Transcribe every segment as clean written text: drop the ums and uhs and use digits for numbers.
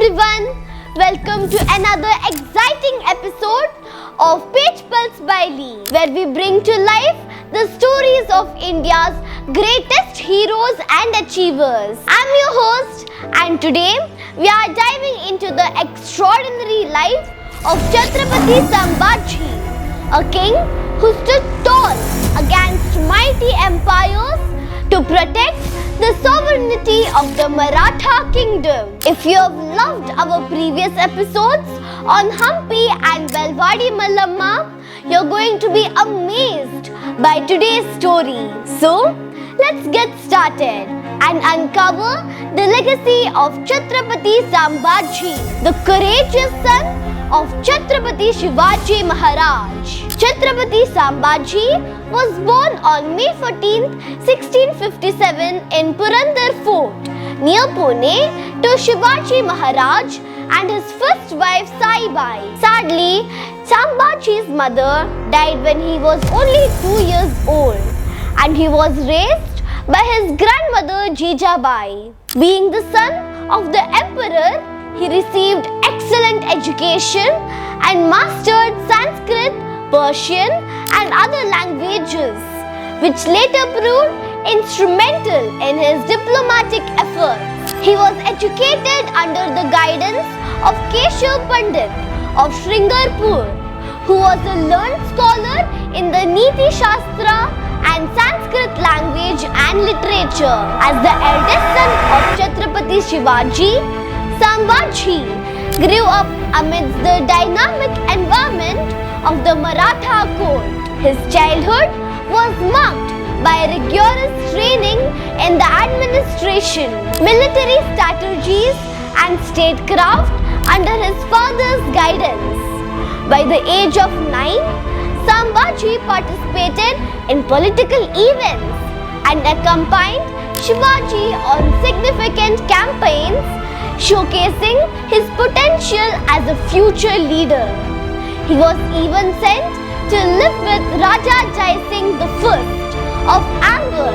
everyone, welcome to another exciting episode of Page Pulse by Lee, where we bring to life the stories of India's greatest heroes and achievers. I'm your host, and today we are diving into the extraordinary life of Chhatrapati Sambhaji, a king who stood tall against mighty empires to protect the sovereignty of the Maratha kingdom. If you have loved our previous episodes on Hampi and Belwadi Mallamma, you're going to be amazed by today's story. So, let's get started and uncover the legacy of Chhatrapati Sambhaji, the courageous son of Chhatrapati Shivaji Maharaj. Chhatrapati Sambhaji was born on May 14, 1657 in Purandar Fort near Pune to Shivaji Maharaj and his first wife Saibai. Sadly, Sambhaji's mother died when he was only 2 years old and he was raised by his grandmother Jijabai. Being the son of the emperor, he received excellent education and mastered Sanskrit, Persian and other languages, which later proved instrumental in his diplomatic efforts. He was educated under the guidance of Keshav Pandit of Shringarpur, who was a learned scholar in the Niti Shastra and Sanskrit language and literature. As the eldest son of Chhatrapati Shivaji, Sambhaji grew up amidst the dynamic environment of the Maratha court. His childhood was marked by rigorous training in the administration, military strategies and statecraft under his father's guidance. By the age of 9, Sambhaji participated in political events and accompanied Shivaji on significant campaigns, showcasing his potential as a future leader. He was even sent to live with Raja Jai Singh I of Angor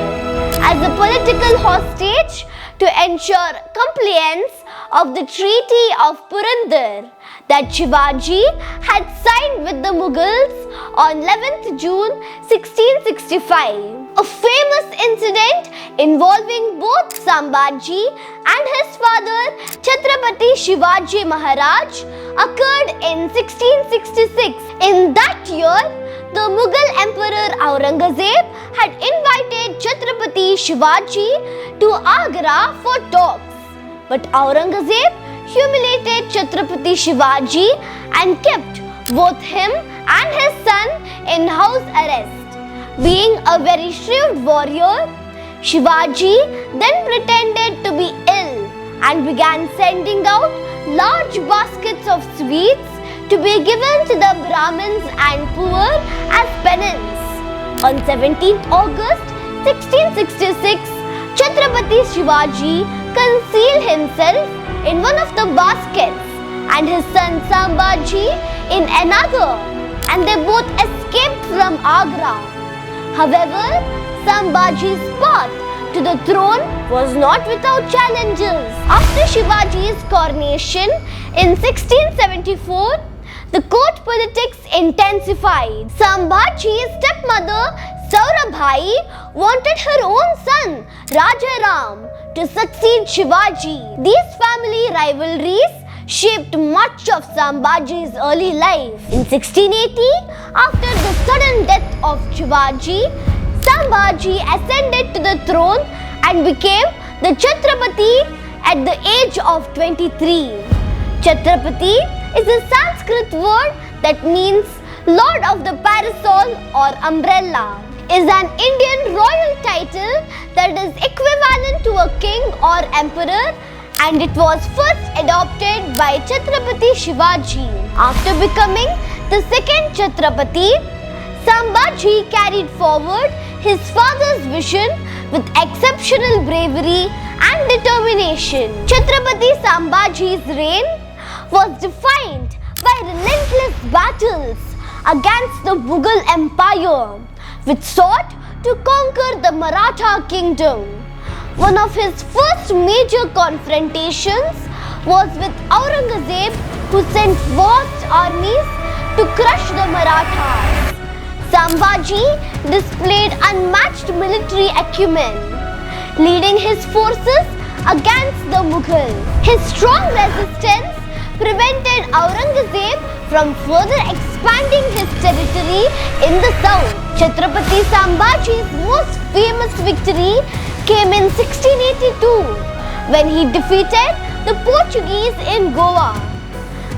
as a political hostage to ensure compliance of the Treaty of Purandar that Shivaji had signed with the Mughals on 11th June 1665. A famous incident involving both Sambhaji and his father Chhatrapati Shivaji Maharaj occurred in 1666. In that year, the Mughal Emperor Aurangzeb had invited Chhatrapati Shivaji to Agra for talks. But Aurangzeb humiliated Chhatrapati Shivaji and kept both him and his son in house arrest. Being a very shrewd warrior, Shivaji then pretended to be ill and began sending out large baskets of sweets to be given to the Brahmins and poor as penance. On 17th August 1666, Chhatrapati Shivaji concealed himself in one of the baskets and his son Sambhaji in another, and they both escaped from Agra. However, Sambhaji's path to the throne was not without challenges. After Shivaji's coronation in 1674, the court politics intensified. Sambhaji's stepmother Saurabhai wanted her own son Rajaram to succeed Shivaji. These family rivalries shaped much of Sambhaji's early life. In 1680, after the sudden death of Shivaji, Sambhaji ascended to the throne and became the Chhatrapati at the age of 23. Chhatrapati is a Sanskrit word that means Lord of the Parasol or Umbrella. Is an Indian royal title that is equivalent to a king or emperor, and it was first adopted by Chhatrapati Shivaji. After becoming the second Chhatrapati, Sambhaji carried forward his father's vision with exceptional bravery and determination. Chhatrapati Sambhaji's reign was defined by relentless battles against the Mughal Empire, which sought to conquer the Maratha kingdom. One of his first major confrontations was with Aurangzeb, who sent vast armies to crush the Marathas. Sambhaji displayed unmatched military acumen, leading his forces against the Mughals. His strong resistance prevented Aurangzeb from further expanding his territory in the south. Chhatrapati Sambhaji's most famous victory came in 1682 when he defeated the Portuguese in Goa.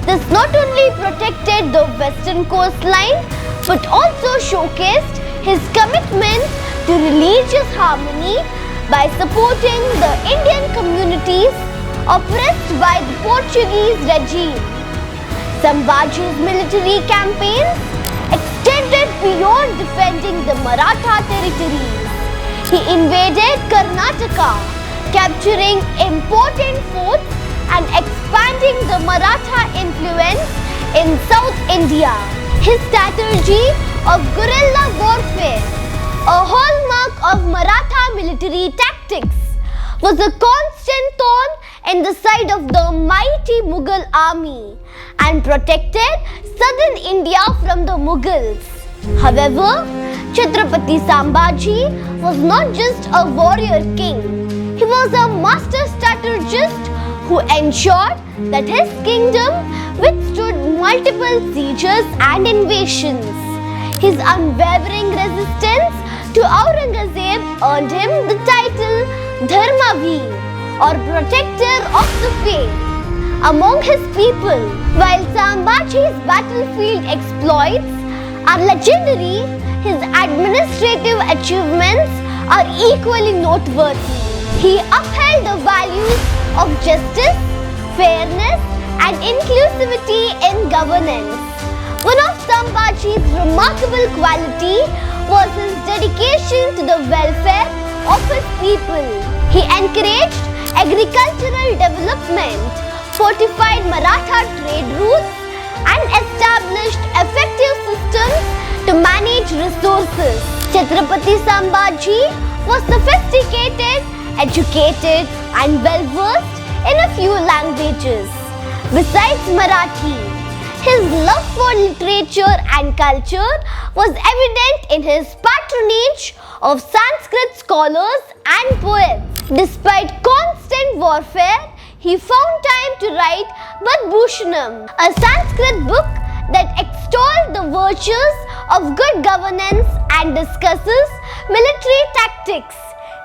This not only protected the western coastline but also showcased his commitment to religious harmony by supporting the Indian communities oppressed by the Portuguese regime. Sambhaji's military campaigns extended beyond defending the Maratha territories. He invaded Karnataka, capturing important forts and expanding the Maratha influence in South India. His strategy of guerrilla warfare, a hallmark of Maratha military tactics, was a constant thorn in the side of the mighty Mughal army and protected southern India from the Mughals. However, Chhatrapati Sambhaji was not just a warrior king. He was a master strategist who ensured that his kingdom withstood multiple sieges and invasions. His unwavering resistance to Aurangzeb earned him the title Dharmaveer, or protector of the faith, among his people. While Sambhaji's battlefield exploits are legendary, his administrative achievements are equally noteworthy. He upheld the values of justice, fairness, and inclusivity in governance. One of Sambhaji's remarkable qualities was his dedication to the welfare of his people. He encouraged agricultural development, fortified Maratha trade routes, and established effective systems to manage resources. Chhatrapati Sambhaji was sophisticated, educated, and well-versed in a few languages. Besides Marathi, his love for literature and culture was evident in his patronage of Sanskrit scholars and poets. Despite constant warfare, he found time to write Padbhushanam, a Sanskrit book that extols the virtues of good governance and discusses military tactics.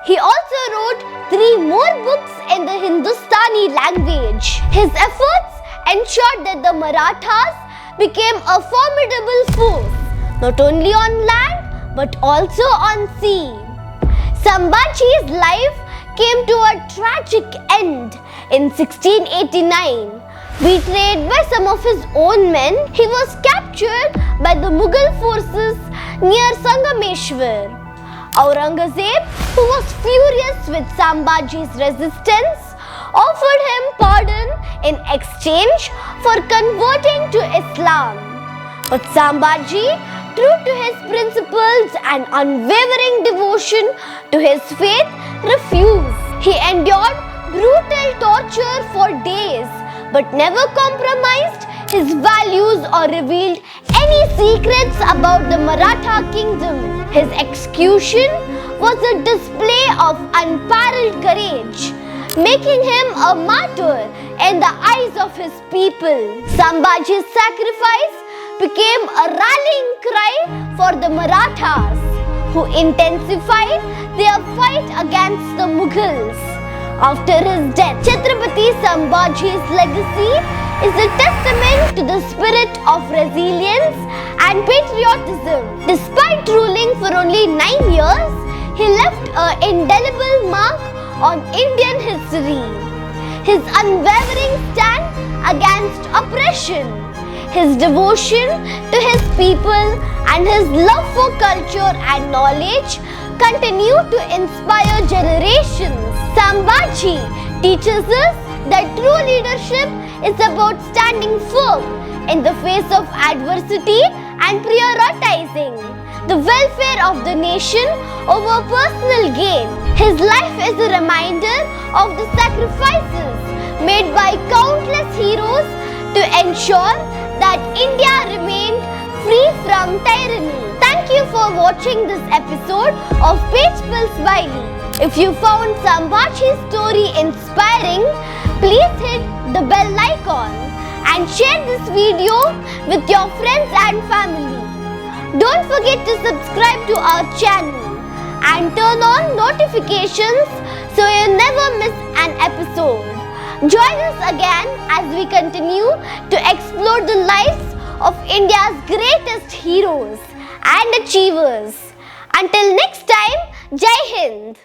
He also wrote 3 more books in the Hindustani language. His efforts ensured that the Marathas became a formidable force, not only on land but also on sea. Sambhaji's life came to a tragic end in 1689. Betrayed by some of his own men, he was captured by the Mughal forces near Sangameshwar. Aurangzeb, who was furious with Sambhaji's resistance, offered him pardon in exchange for converting to Islam. But Sambhaji, true to his principles and unwavering devotion to his faith, refused. He endured brutal torture for days, but never compromised his values or revealed any secrets about the Maratha kingdom. His execution was a display of unparalleled courage, making him a martyr in the eyes of his people. Sambhaji's sacrifice became a rallying cry for the Marathas, who intensified their fight against the Mughals. After his death, Chhatrapati Sambhaji's legacy is a testament to the spirit of resilience and patriotism. Despite ruling for only 9 years, he left an indelible mark on Indian history. His unwavering stand against oppression, his devotion to his people, and his love for culture and knowledge continue to inspire generations. Sambhaji teaches us that true leadership is about standing firm in the face of adversity and prioritizing the welfare of the nation over personal gain. His life is a reminder of the sacrifices made by countless heroes to ensure that India remained free from tyranny. Thank you for watching this episode of Page Pulse by Lee. If you found Sambhaji's story inspiring, please hit the bell icon and share this video with your friends and family. Don't forget to subscribe to our channel and turn on notifications so you never miss an episode. Join us again as we continue to explore the lives of India's greatest heroes and achievers. Until next time, Jai Hind!